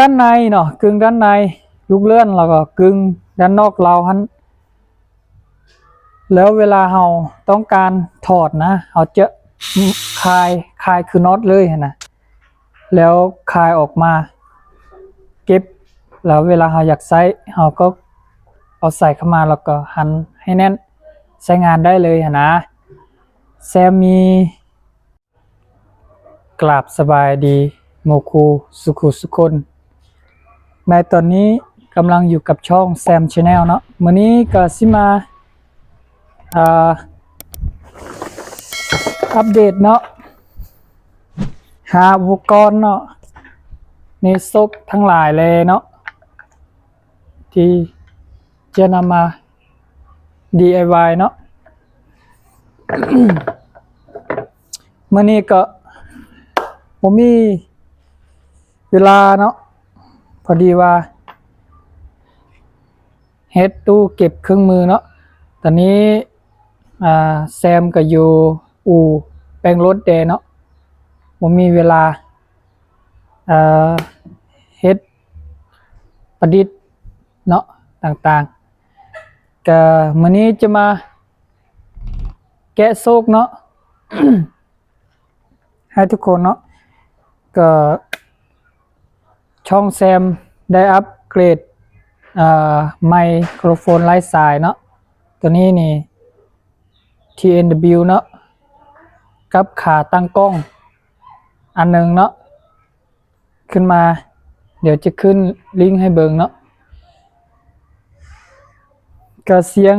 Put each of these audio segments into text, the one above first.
ด้านในเนาะกึ่งด้านในลูกเลื่อนแล้วก็กึ่งด้านนอกเราหันแล้วเวลาเราต้องการถอดนะเราจะคลายคือน็อตเลยนะแล้วคลายออกมาเก็บแล้วเวลาเราอยากใช้เราก็เอาใส่เข้ามาแล้วก็หันให้แน่นใช้งานได้เลยนะแซมมีกราบสบายดีโมคูสุขุสุคนในตอนนี้กำลังอยู่กับช่องแซมชาแนลเนาะวันนี้ก็สิมาอัปเดตเนาะหาอุปกรณ์เนาะในซกทั้งหลายเลยเนาะที่จะนำมา DIY เนาะ มื่อนี้ก็ผมมีเวลาเนาะพอดีว่าเฮ็ดตู้เก็บเครื่องมือเนาะตอนนี้แซมก็อยู่อู่แปลงรถเดเนาะผมมีเวลาเฮ็ดประดิษฐ์เนาะต่างๆก็มื่อนี้จะมาแกะโซกเนาะ ให้ทุกคนเนาะก็ช่องแซมได้อัปเกรดไมโครโฟนไร้สายเนาะตัวนี้นี่ TNW เนาะกับขาตั้งกล้องอันหนึ่งเนาะขึ้นมาเดี๋ยวจะขึ้นลิงก์ให้เบิ่งเนาะก็เสียง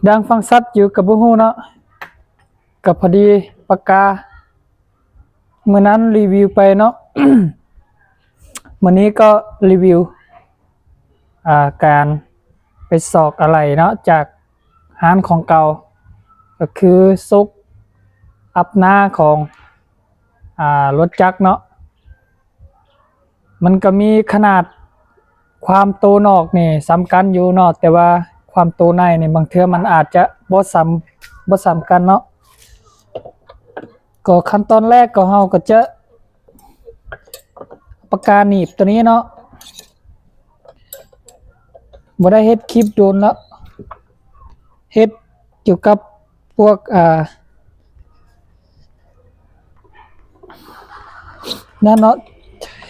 ดังฟังชัดอยู่กับบุฮูเนาะกับพอดีปากกาเมื่อนั้นรีวิวไปเนาะ วันนี้ก็รีวิวการไปสอกอะไรเนาะจากร้านของเก่าก็คือซุกอัพหน้าของรถจักรเนาะมันก็มีขนาดความโตนอกนี่สำคัญอยู่เนาะแต่ว่าความโตในนี่บางเทื่อมันอาจจะบ่สำคัญเนาะก็ขั้นตอนแรกก็เราก็จะปากกาหนีบตัวนี้เนาะบ่ได้เฮ็ดคลิปโดนแล้วเฮ็ดเกี่ยวกับพวกนั่นเนาะ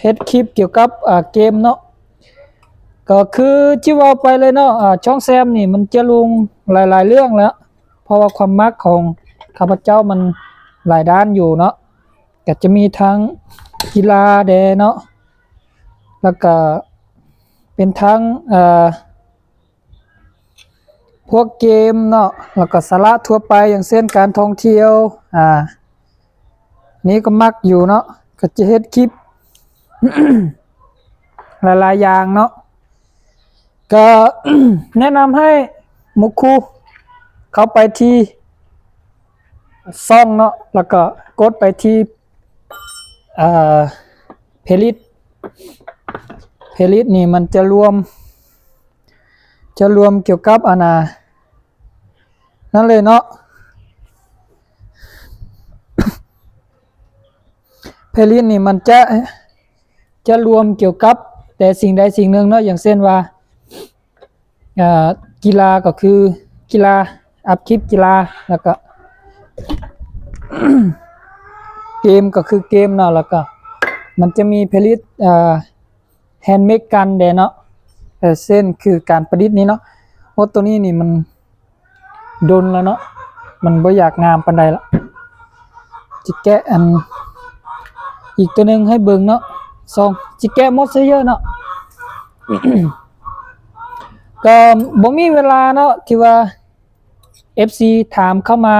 เฮ็ดคลิปเกี่ยวกับเกมเนาะก็คือที่ว่าไปเลยเนาะช่องแซมนี่มันจะลงหลายๆเรื่องแล้วเพราะว่าความมักของข้าพเจ้ามันหลายด้านอยู่เนาะก็จะมีทั้งกีฬาเดเนาะแล้วก็เป็นทั้งพวกเกมเนาะแล้วก็สาระทั่วไปอย่างเช่นการท่องเที่ยวนี้ก็มักอยู่เนาะก็จะเฮ็ดคลิป หลายๆอย่างเนาะก็ แนะนำให้มุกคูเข้าไปที่ซ่องเนาะแล้วก็กดไปที่เพลิสนี่มันจะรวมเกี่ยวกับนั่นเลยเนาะ เพลิสนี่มันจะรวมเกี่ยวกับแต่สิ่งใดสิ่งหนึ่งเนาะอย่างเช่นว่ากีฬาก็คือกีฬาอัพคลิปกีฬาแล้วก็ เกมก็คือเกมเนาะแล้วก็มันจะมีเพลิสแฮนด์เมดกันเดเนาะเส้นคือการประดิษฐ์นี้เนาะเพราะตัวนี้นี่มันโดนแล้วเนาะมันบ่อยากงามปานใดละจะแกะอันอีกตัวหนึ่งให้เบิ่งเนาะซองจะแกะหมดซะเยอะเนาะ ก็บ่มีเวลาเนาะที่ว่า FC ถามเข้ามา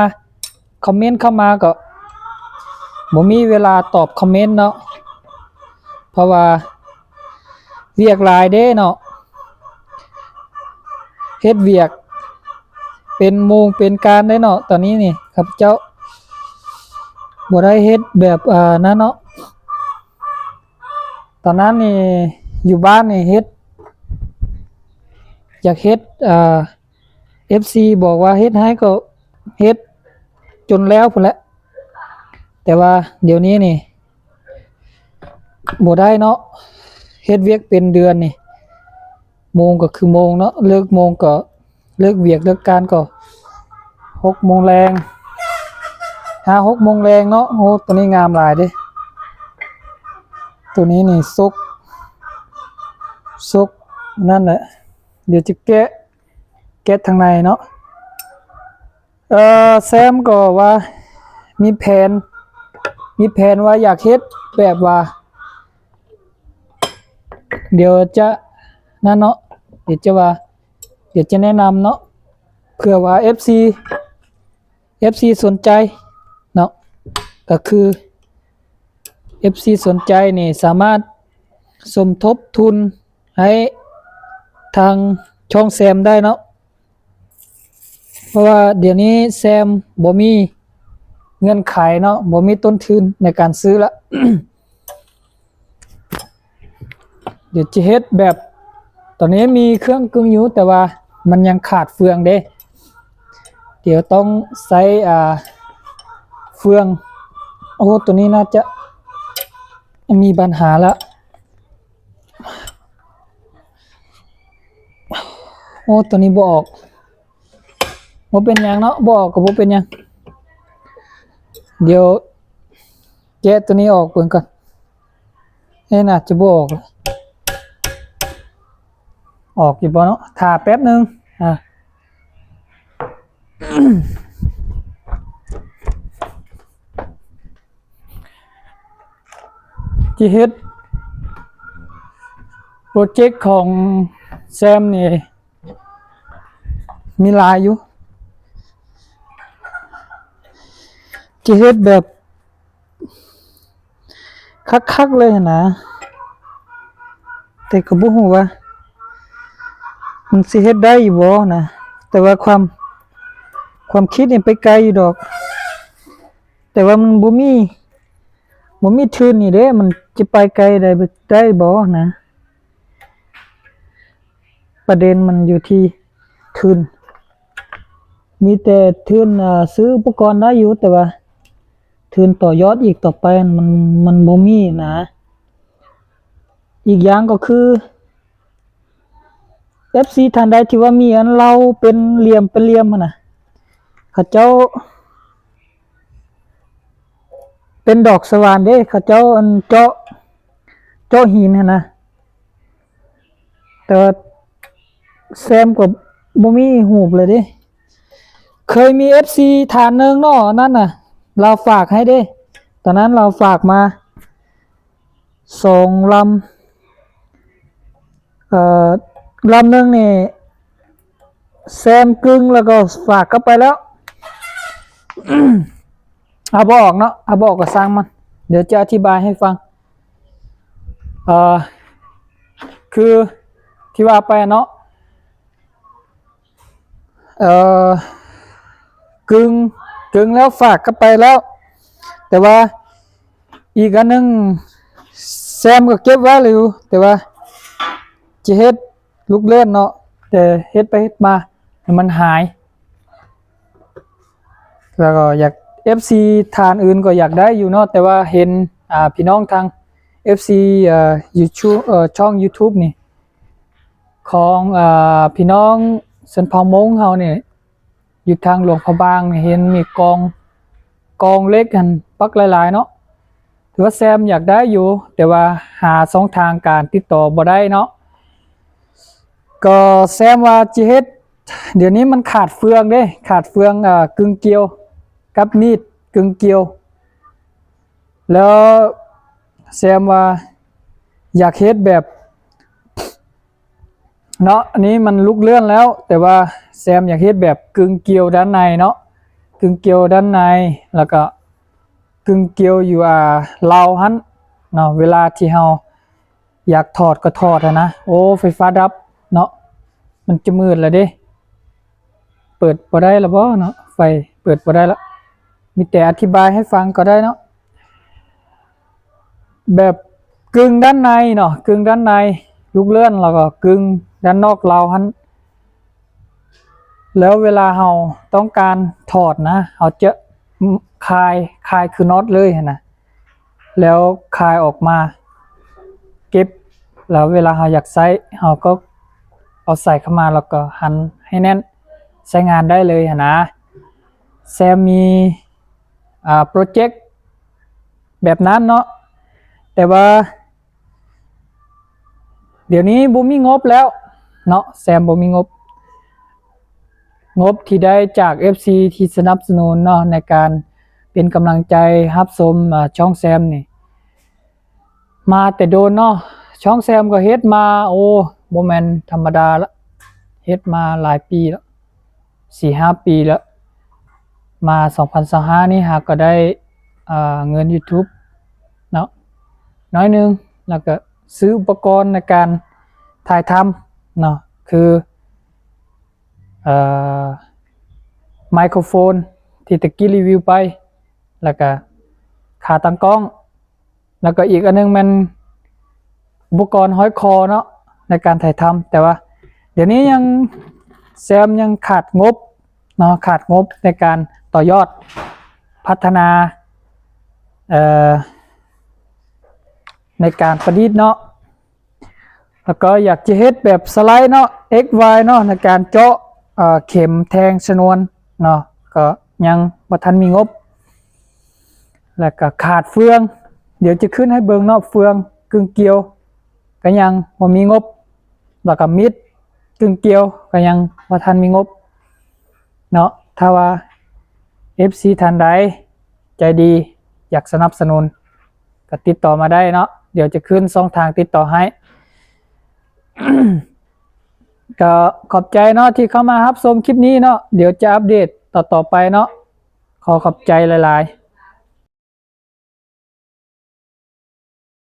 คอมเมนต์เข้ามาก็บ่มีเวลาตอบคอมเมนต์เนาะเพราะว่าเวียกหลายเด้เนาะเฮ็ดเวียกเป็นโมงเป็นการได้เนาะตอนนี้นี่ครับเจ้าบ่ได้เฮ็ดแบบนั้นเนาะตอนนั้นนี่อยู่บ้านนี่เฮ็ดอยากเฮ็ดFC บอกว่าเฮ็ดให้ก็เฮ็ดจนแล้วพุ่นแหละแต่ว่าเดี๋ยวนี้นี่บ่ได้เนาะ เฮ็ดเวียกเป็นเดือนนี่โมงก็คือโมงเนาะเลิกโมงก็เลิกเวียกเลิกการก็6 โมงแรง6 โมงแรงเนาะโอ้ตัวนี้งามหลายเด้ตัวนี้นี่ซุกนั่นแหละเดี๋ยวจะแกะทางในเนาะแซมก็ว่ามีแผนว่าอยากเฮ็ดแบบว่าเดี๋ยวจะนั่นเนาะเดี๋ยวจะแนะนำเนาะเผื่อว่า FC สนใจเนาะก็คือ FC สนใจนี่สามารถสมทบทุนให้ทางช่องแซมได้เนาะเพราะว่าเดี๋ยวนี้แซมบ่มีเงินขายเนาะบ่มีต้นทุนในการซื้อละ เดี๋ยวจะเฮ็ดแบบตอนนี้มีเครื่องกึ่งอยู่แต่ว่ามันยังขาดเฟืองเด้เดี๋ยวต้องใช้เฟืองโอ้ตัวนี้น่าจะมีปัญหาแล้วโอ้ตัวนี้บ่ออกบ่เป็นหยังเนาะบ่ออกก็บ่เป็นหยังเดี๋ยวแกะตัวนี้ออกเบิ่งก่อนน่าจะบ่ออกอยู่บ่เนาะถ่าแป๊บนึงที่เฮ็ดโปรเจกต์ของแซมนี่มีหลายอยู่ที่เฮ็ดแบบคักๆเลยนะแต่ก็บ่ฮู้ว่ามันสิเฮ็ดได้อยู่บ่นะแต่ว่าความคิดนี่ไปไกลอยู่ดอกแต่ว่ามันบ่มีทุนนี่เด้มันจะไปไกลได้บ่นะประเด็นมันอยู่ที่ทุนมีแต่ทุนซื้ออุปกรณ์ได้อยู่แต่ว่าทุนต่อยอดอีกต่อไปมันบ่มีนะอีกอย่างก็คือ FC ท่านใดที่ว่ามีอันเราเป็นเหลี่ยมหั่นน่ะเขาเจ้าเป็นดอกสว่านเด้เขาเจ้าอันเจาะหินหั่นนะแต่แซมก็บ่มีหูปเลยเด้เคยมี FC ฐานนึงเนาะนั่นน่ะเราฝากให้เด้ตอนนั้นเราฝากมา2 ลำลำนึงนี่แซมกึ่งแล้วก็ฝากเข้าไปแล้วเอาบ่ออกเนาะเอาบ่ออกก็สร้างมันเดี๋ยวจะอธิบายให้ฟังคือที่ว่าไปเนาะกึ่งแล้วฝากเข้าไปแล้วแต่ว่าอีกอันนึงแซมก็เก็บไว้อยู่แต่ว่าจะเฮ็ดลูกเล่นเนาะแต่เฮ็ดไปเฮ็ดมามันหายแล้วก็อยาก FC ทานอื่นก็อยากได้อยู่เนาะแต่ว่าเห็นพี่น้องทาง FC YouTube ช่อง YouTube นี่ของพี่น้องสันเผามงเฮาเนี่ยอยู่ทางหลวงพระบางเห็นมีกองเล็กกันปักหลายๆเนาะถือว่าแซมอยากได้อยู่แต่ว่าหาช่องทางการติดต่อบ่ได้เนาะก็แซมว่าจิเฮ็ดเดี๋ยวนี้มันขาดเฟืองเด้ขาดเฟืองกึ่งเกลียวกับมีดกึ่งเกลียวแล้วแซมว่าอยากเฮ็ดแบบเนาะอันนี้มันลุกเลื่อนแล้วแต่ว่าแซมอยากเฮ็ดแบบกึ่งเกลียวด้านในเนาะกึ่งเกลียวด้านในแล้วก็กึ่งเกลียวอยู่ราวหันเนาะเวลาที่เฮาอยากถอดก็ถอดนะโอ้ไฟฟ้าดับเนาะมันจะมืดแล้วเด้เปิดบ่ได้แล้วบ่เนาะไฟเปิดบ่ได้แล้วมีแต่อธิบายให้ฟังก็ได้เนาะแบบกึ่งด้านในเนาะกึ่งด้านในลูกเลื่อนแล้วก็กึ่งด้านนอกราวหันแล้วเวลาเราต้องการถอดนะเราจะคลายคือน็อตเลยนะแล้วคลายออกมาเก็บ แล้วเวลาเราอยากใช้เราก็เอาใส่เข้ามาแล้วก็หันให้แน่นใช้งานได้เลยนะแซมมีโปรเจกต์แบบนั้นเนาะแต่ว่าเดี๋ยวนี้บ่มีงบแล้วเนาะแซมบ่มีงบที่ได้จาก FC ที่สนับสนุนเนาะในการเป็นกำลังใจรับชมช่องแซมนี่มาแต่โดนเนาะช่องแซมก็เฮ็ดมาโอ้บ่แม่นธรรมดาละเฮ็ดมาหลายปีแล้ว 4-5 ปีแล้วมา2025นี่หาก็ได้เงิน YouTube เนาะน้อยนึงแล้วก็ซื้ออุปกรณ์ในการถ่ายทำเนาะคือไมโครโฟนที่ตะกี้รีวิวไปแล้วก็ขาตั้งกล้องแล้วก็อีกอันนึงมันอุปกรณ์ห้อยคอเนาะในการถ่ายทำแต่ว่าเดี๋ยวนี้ยังแซมยังขาดงบเนาะขาดงบในการต่อยอดพัฒนาในการประดิษฐ์เนาะแล้วก็อยากจะเฮ็ดแบบสไลด์เนาะ x y เนาะในการเจาะเข็มแทงชนวนเนาะก็ยังบ่ทันมีงบแล้วก็ขาดเฟืองเดี๋ยวจะขึ้นให้เบิ่งเนาะเฟืองกึ่งเกลียวก็ยังบ่มีงบแล้วก็มิดกึ่งเกลียวก็ยังบ่ทันมีงบเนาะถ้าว่า FC ท่านใดใจดีอยากสนับสนุนก็ติดต่อมาได้เนาะเดี๋ยวจะขึ้นช่องทางติดต่อให้ ก็ขอบใจเนาะที่เข้ามารับชมคลิปนี้เนาะเดี๋ยวจะอัปเดตต่อไปเนาะขอขอบใจหลายๆ